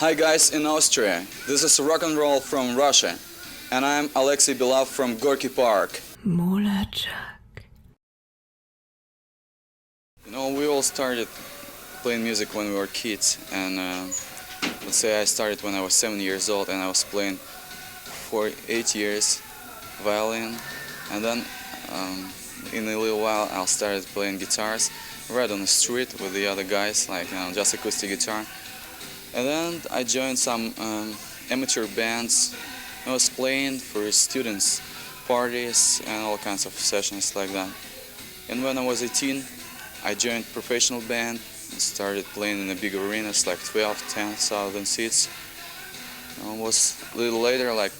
Hi guys in Austria, this is rock and roll from Russia, and I'm Alexei Belov from Gorky Park. You know, we all started playing music when we were kids, and let's say I started when I was 7 years old, and I was playing for 8 years violin, and then in a little while I started playing guitars right on the street with the other guys, like just acoustic guitar. And then I joined some amateur bands. I was playing for students' parties and all kinds of sessions like that. And when I was 18, I joined professional band and started playing in the big arenas like 10,000 seats. And it was a little later, like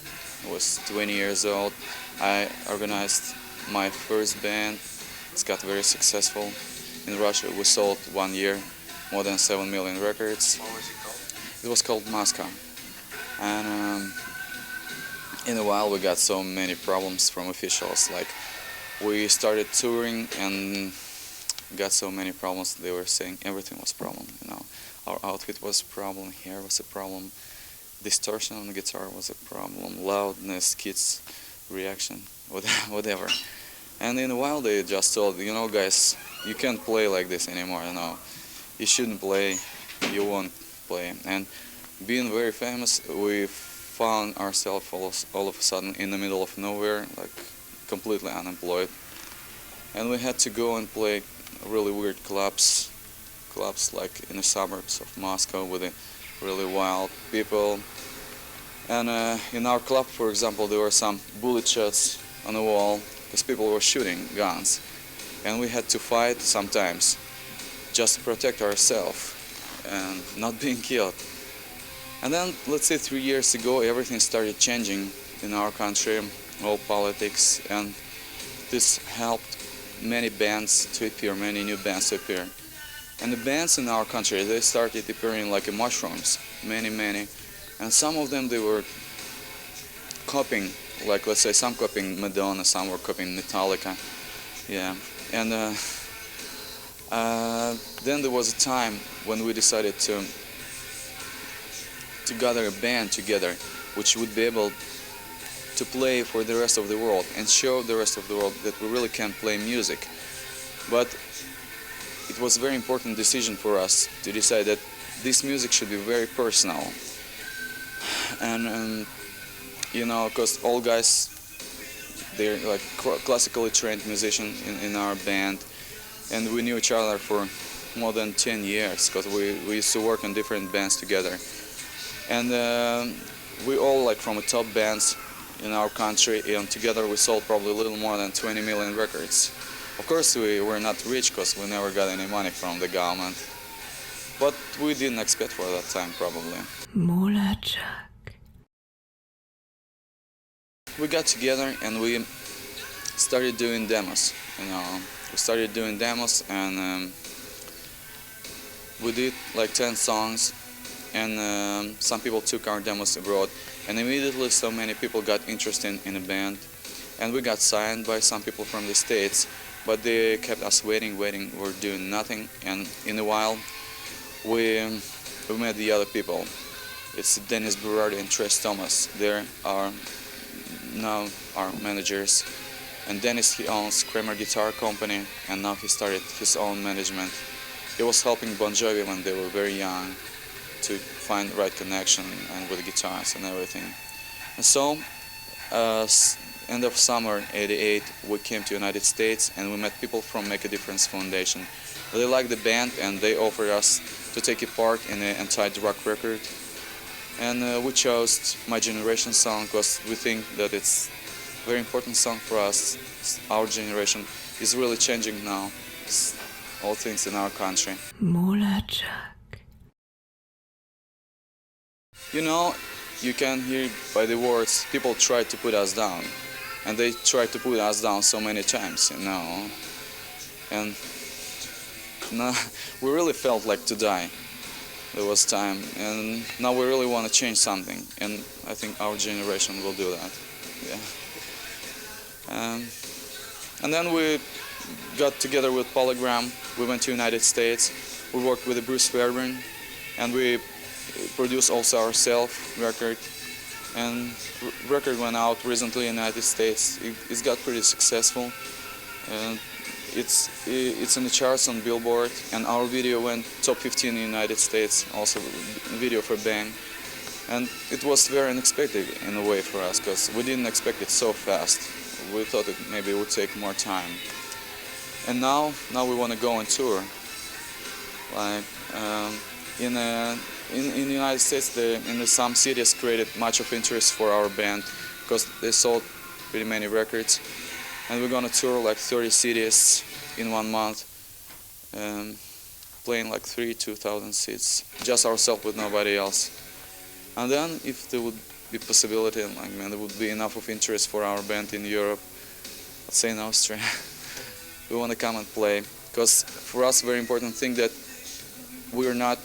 I was 20 years old, I organized my first band. It's got very successful. In Russia, we sold 1 year more than 7 million records. What was it called? It was called Moscow. And in a while we got so many problems from officials. Like we started touring and got so many problems. They were saying everything was a problem. You know, our outfit was a problem, hair was a problem, distortion on the guitar was a problem, loudness, kids' reaction, whatever. And in a while they just told, you know, guys, you can't play like this anymore. You know, you shouldn't play. You won't play. And being very famous, we found ourselves all of a sudden in the middle of nowhere, like completely unemployed. And we had to go and play really weird clubs like in the suburbs of Moscow with the really wild people. And in our club, for example, there were some bullet shots on the wall because people were shooting guns. And we had to fight sometimes just to protect ourselves and not being killed. And then, let's say 3 years ago, everything started changing in our country, all politics, and this helped many bands to appear, many new bands to appear. And the bands in our country, they started appearing like mushrooms, many. And some of them, they were copying, like let's say some copying Madonna, some were copying Metallica, yeah. And then there was a time when we decided to gather a band together which would be able to play for the rest of the world and show the rest of the world that we really can play music. But it was a very important decision for us to decide that this music should be very personal. And you know, because all guys, they're like classically trained musicians in our band, and we knew each other for more than 10 years because we used to work in different bands together. And we all like from the top bands in our country, and together we sold probably a little more than 20 million records. Of course we were not rich because we never got any money from the government, but we didn't expect for that time probably. We got together and we started doing demos, you know. We started doing demos and we did like 10 songs, and some people took our demos abroad, and immediately so many people got interested in the band, and we got signed by some people from the States, but they kept us waiting, we're doing nothing, and in a while we met the other people. It's Dennis Berardi and Trace Thomas. They are now our managers, and Dennis, he owns Kramer Guitar Company, and now he started his own management. He was helping Bon Jovi when they were very young to find the right connection and with the guitars and everything. And so, end of summer '88, we came to United States and we met people from Make a Difference Foundation. They liked the band and they offered us to take a part in an anti-drug record. And we chose My Generation song because we think that it's a very important song for us. Our generation is really changing now. It's all things in our country. You know, you can hear by the words, people try to put us down. And they tried to put us down so many times, you know. And now we really felt like to die. There was time, and now we really want to change something, and I think our generation will do that. Yeah. And then we got together with Polygram. We went to United States. We worked with Bruce Fairbairn, and we produce also ourselves record, and record went out recently in the United States. It's got pretty successful, and it's in the charts on Billboard, and our video went top 15 in the United States, also video for Bang. And it was very unexpected in a way for us, because we didn't expect it so fast. We thought it maybe would take more time. And now we want to go on tour. Like in the United States, some cities created much of interest for our band because they sold pretty many records. And we're gonna tour like 30 cities in 1 month, playing like 2,000 seats, just ourselves with nobody else. And then, if there would be possibility, and like, man, there would be enough of interest for our band in Europe, let's say in Austria, we want to come and play. Because for us, very important thing that we're not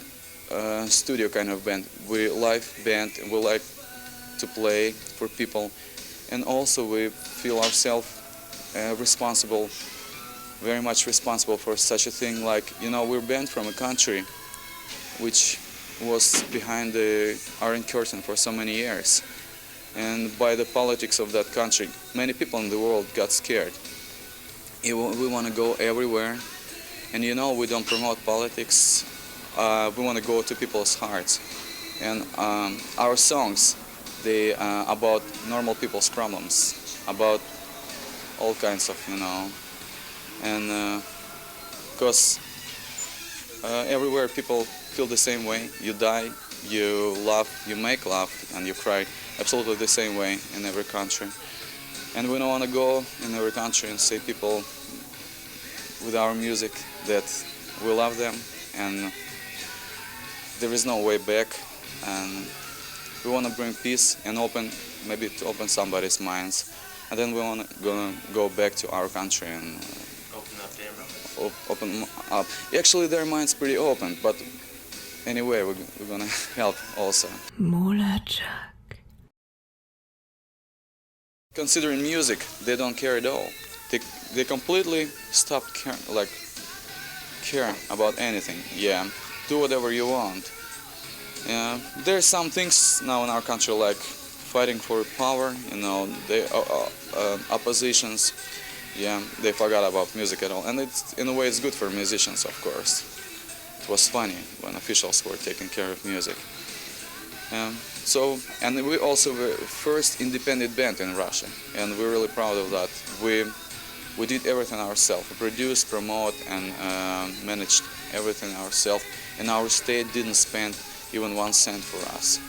a studio kind of band. We're a live band, and we like to play for people. And also, we feel ourselves responsible, very much responsible for such a thing. Like, you know, we're banned from a country which was behind the Iron Curtain for so many years. And by the politics of that country, many people in the world got scared. We want to go everywhere. And you know, we don't promote politics. We want to go to people's hearts. And our songs, they about normal people's problems, about all kinds of, you know. And because everywhere people feel the same way. You die, you laugh, you make laugh, and you cry absolutely the same way in every country. And we don't want to go in every country and say people with our music that we love them and there is no way back. And we want to bring peace and maybe to open somebody's minds. And then we want to go back to our country and open up. Actually, their mind's pretty open, but anyway, we're gonna help also. Considering music, they don't care at all. They completely stopped care about anything. Yeah, do whatever you want. Yeah, there's some things now in our country like fighting for power. You know, the oppositions. Yeah, they forgot about music at all, and in a way it's good for musicians, of course. It was funny when officials were taking care of music. And we also were first independent band in Russia, and we're really proud of that. We did everything ourselves. We produced, promote, and managed everything ourselves, and our state didn't spend even 1 cent for us.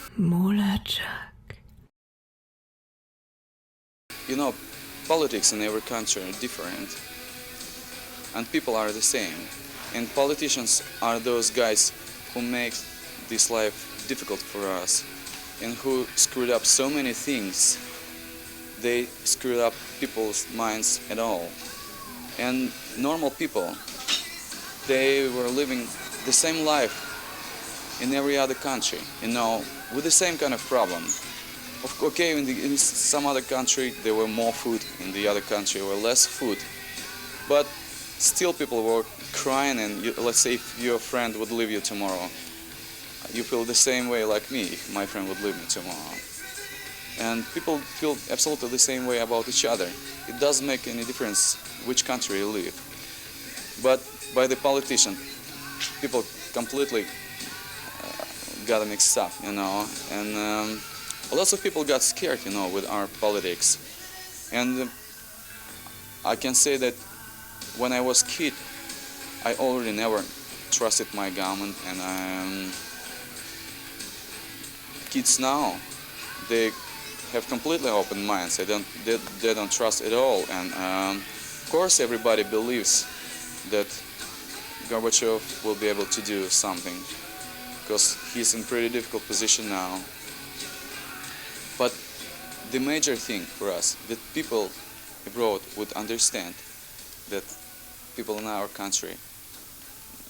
You know, politics in every country are different, and people are the same. And politicians are those guys who make this life difficult for us and who screwed up so many things. They screwed up people's minds at all. And normal people, they were living the same life in every other country, you know, with the same kind of problem. Okay, in some other country there were more food, in the other country there were less food, but still people were crying. And let's say if your friend would leave you tomorrow, you feel the same way like me if my friend would leave me tomorrow. And people feel absolutely the same way about each other. It doesn't make any difference which country you live. But by the politician, people completely got mixed up, you know, and lots of people got scared, you know, with our politics. And I can say that when I was a kid, I already never trusted my government, and kids now, they have completely open minds. They don't trust at all, and of course everybody believes that Gorbachev will be able to do something, because he's in pretty difficult position now. But the major thing for us, that people abroad would understand that people in our country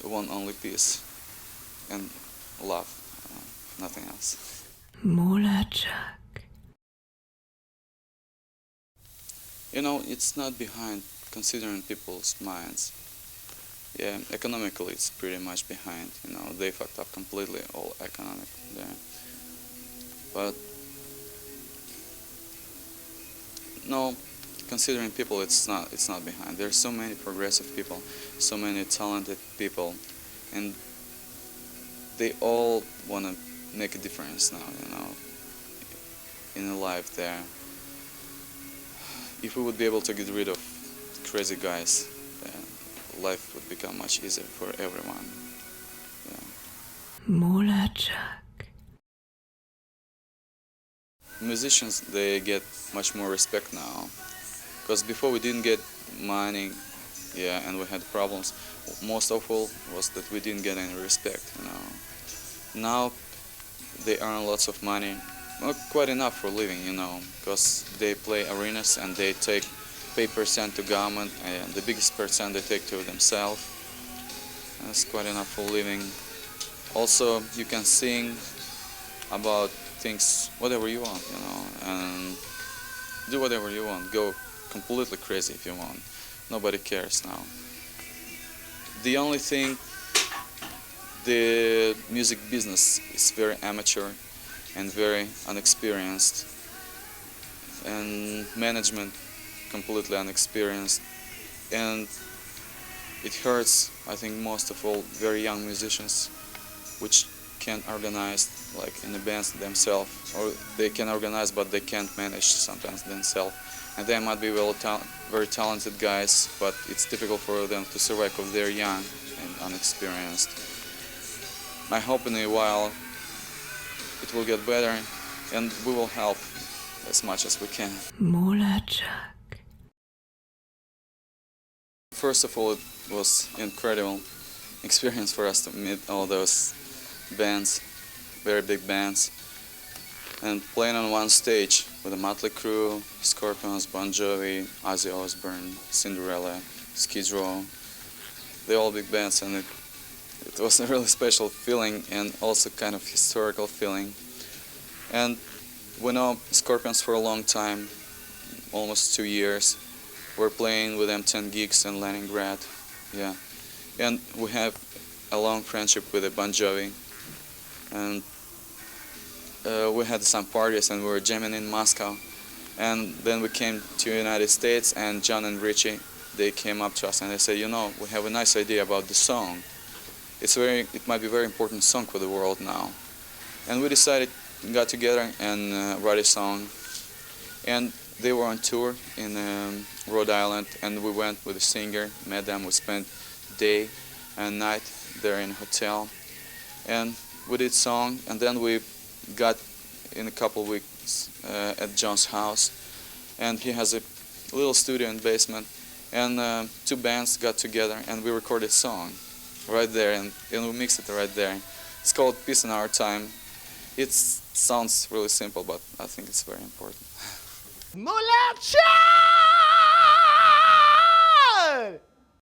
want only peace and love, nothing else. You know, it's not behind considering people's minds. Yeah, economically it's pretty much behind. They fucked up completely all economic there. But no, considering people, it's not behind. There's so many progressive people, so many talented people, and they all want to make a difference now. In the life there. If we would be able to get rid of crazy guys, life would become much easier for everyone. Yeah. Musicians, they get much more respect now, because before we didn't get money, yeah, and we had problems. Most awful was that we didn't get any respect. Now they earn lots of money, not quite enough for living, because they play arenas and they pay percent to government, and the biggest percent they take to themselves. That's quite enough for living. Also, you can sing about things, whatever you want, and do whatever you want. Go completely crazy if you want. Nobody cares now. The only thing, the music business is very amateur and very unexperienced, and management completely unexperienced, and it hurts, I think, most of all very young musicians which can't organize like in the bands themselves, or they can organize but they can't manage sometimes themselves, and they might be very talented guys, but it's difficult for them to survive because they're young and unexperienced. I hope in a while it will get better and we will help as much as we can. First of all, it was incredible experience for us to meet all those bands, very big bands, and playing on one stage with the Motley Crue, Scorpions, Bon Jovi, Ozzy Osbourne, Cinderella, Skid Row. They're all big bands, and it was a really special feeling and also kind of historical feeling. And we know Scorpions for a long time, almost 2 years. We're playing with them 10 gigs in Leningrad, yeah. And we have a long friendship with the Bon Jovi. And we had some parties and we were jamming in Moscow. And then we came to the United States, and John and Richie, they came up to us and they said, we have a nice idea about the song. It might be a very important song for the world now. And we got together and wrote a song. And they were on tour in Rhode Island, and we went with a singer, met them. We spent day and night there in a hotel, and we did song. And then we got in a couple of weeks at John's house, and he has a little studio in the basement, and two bands got together and we recorded a song right there, and we mixed it right there. It's called Peace in Our Time. It sounds really simple, but I think it's very important. Mulacha!